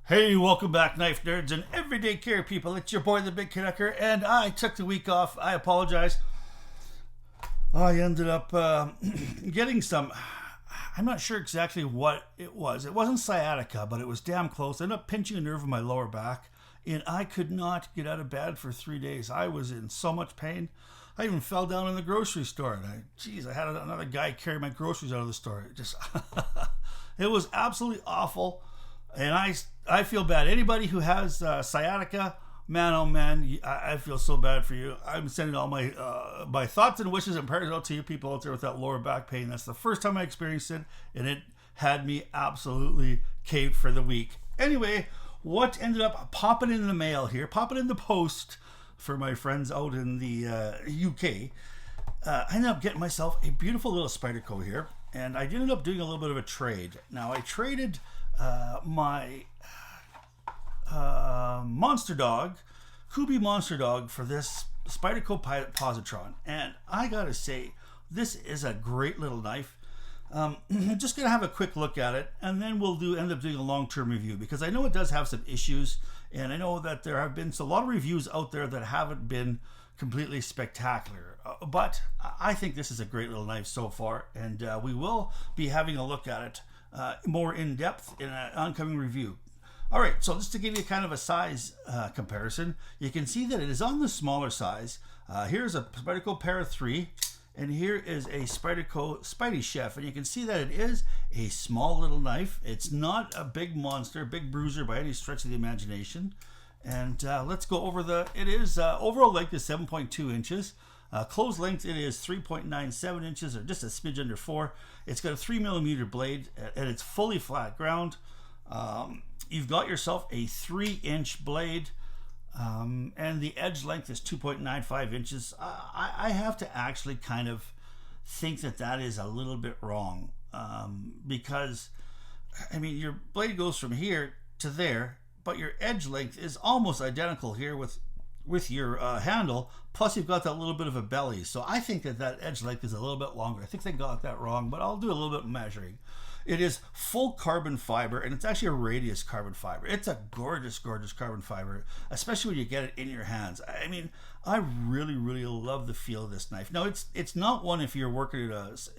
Hey, welcome back, knife nerds and everyday care people. It's your boy, the Big Canucker, and I took the week off. I apologize. I ended up getting some. I'm not sure exactly what it was. It wasn't sciatica, but it was damn close. I ended up pinching a nerve in my lower back, and I could not get out of bed for 3 days. I was in so much pain. I even fell down in the grocery store, and I had another guy carry my groceries out of the store. It was absolutely awful. And I feel bad. Anybody who has sciatica, man, oh man, I feel so bad for you. I'm sending all my thoughts and wishes and prayers out to you people out there with that lower back pain. That's the first time I experienced it, and it had me absolutely caved for the week. Anyway, what ended up popping in the mail here, popping in the post for my friends out in the UK, I ended up getting myself a beautiful little Spyderco here, and I ended up doing a little bit of a trade. Now, I traded my monster dog, Kubi monster dog, for this Spyderco Positron, and I gotta say, this is a great little knife. I'm just gonna have a quick look at it, and then we'll end up doing a long-term review, because I know it does have some issues, and I know that there have been a lot of reviews out there that haven't been completely spectacular, but I think this is a great little knife so far, and we will be having a look at it more in depth in an oncoming review. All right, so just to give you kind of a size comparison, you can see that it is on the smaller size. Here's a Spyderco Para 3, and here is a Spyderco Spidey Chef, and you can see that it is a small little knife. It's not a big monster, big bruiser by any stretch of the imagination. And let's go over it is overall length is 7.2 inches. Closed length, it is 3.97 inches, or just a smidge under 4. It's got a 3mm blade, and it's fully flat ground. You've got yourself a 3-inch blade, and the edge length is 2.95 inches. I have to actually kind of think that is a little bit wrong, because, I mean, your blade goes from here to there, but your edge length is almost identical here with your handle, plus you've got that little bit of a belly. So I think that edge length is a little bit longer. I think they got that wrong, but I'll do a little bit of measuring. It is full carbon fiber, and it's actually a radius carbon fiber. It's a gorgeous, gorgeous carbon fiber, especially when you get it in your hands. I mean, I really, really love the feel of this knife. Now, it's not one if you're working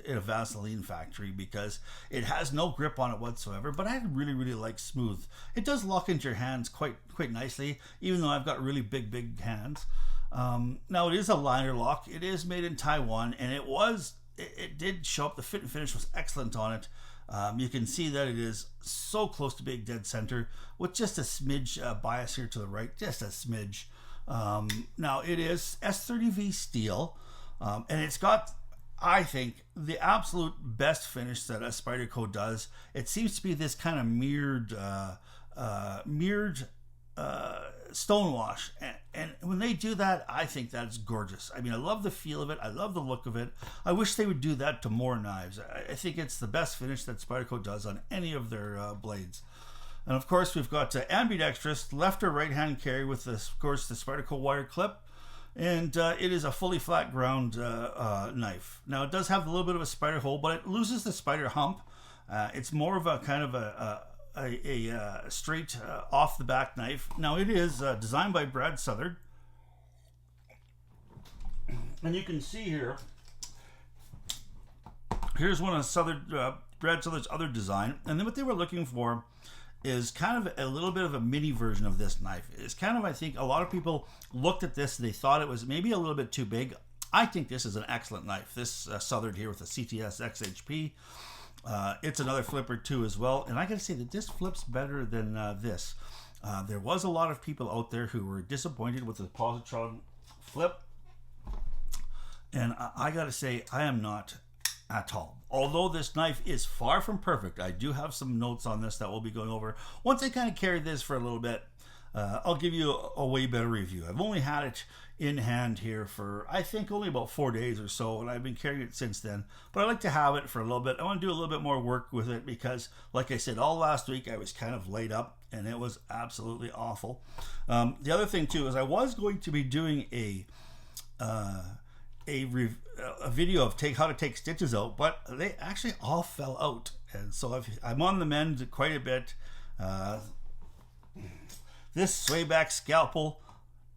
in a Vaseline factory, because it has no grip on it whatsoever, but I really, really like smooth. It does lock into your hands quite nicely, even though I've got really big hands. Now, it is a liner lock. It is made in Taiwan, and it did show up. The fit and finish was excellent on it. You can see that it is so close to being dead center, with just a smidge bias here to the right, just a smidge. Now, it is S30V steel, and it's got, I think, the absolute best finish that a Spyderco does. It seems to be this kind of mirrored stonewash, and when they do that, I think that's gorgeous. I mean, I love the feel of it. I love the look of it. I wish they would do that to more knives. I think it's the best finish that Spyderco does on any of their blades. And of course, we've got ambidextrous left or right hand carry with this, of course, the Spyderco wire clip, and it is a fully flat ground knife. Now, it does have a little bit of a spider hole, but it loses the spider hump. It's more of a kind of a straight off the back knife. Now, it is designed by Brad Southard, and you can see here's one of Brad Southard's other design, and then what they were looking for is kind of a little bit of a mini version of this knife. It's kind of, I think a lot of people looked at this and they thought it was maybe a little bit too big. I think this is an excellent knife. This Southard here with the CTS XHP. It's another flipper too as well, and I gotta say that this flips better than this. There was a lot of people out there who were disappointed with the Positron flip, and I gotta say I am not at all. Although this knife is far from perfect, I do have some notes on this that we'll be going over. Once I kind of carry this for a little bit, I'll give you a way better review. I've only had it in hand here for, I think, only about 4 days or so, and I've been carrying it since then. But I like to have it for a little bit. I want to do a little bit more work with it because, like I said, all last week I was kind of laid up, and it was absolutely awful. The other thing too is I was going to be doing a video of how to take stitches out, but they actually all fell out, and so I'm on the mend quite a bit. This swayback scalpel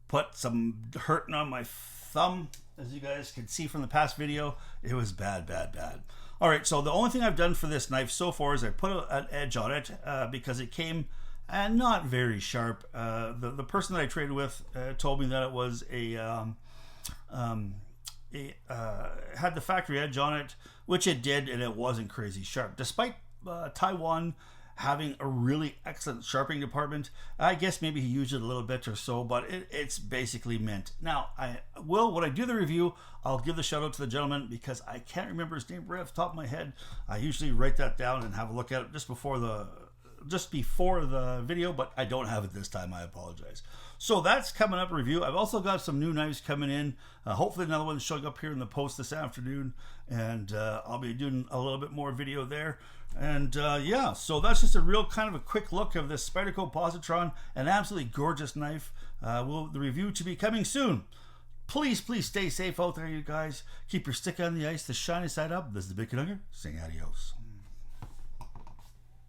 put some hurting on my thumb. As you guys can see from the past video, it was bad, bad, bad. All right, so the only thing I've done for this knife so far is I put an edge on it because it came not very sharp. The person that I traded with told me that it was had the factory edge on it, which it did, and it wasn't crazy sharp. Despite Taiwan having a really excellent sharpening department, I guess maybe he used it a little bit or so, but it's basically mint. Now, when I do the review, I'll give the shout out to the gentleman because I can't remember his name right off the top of my head. I usually write that down and have a look at it just before the video, but I don't have it this time. I apologize. So that's coming up review. I've also got some new knives coming in. Hopefully another one showing up here in the post this afternoon, and I'll be doing a little bit more video there. And yeah, so that's just a real kind of a quick look of this Spyderco Positron, an absolutely gorgeous knife. The review to be coming soon. Please stay safe out there, you guys. Keep your stick on the ice, the shiny side up. This is the Big Canucker saying adios.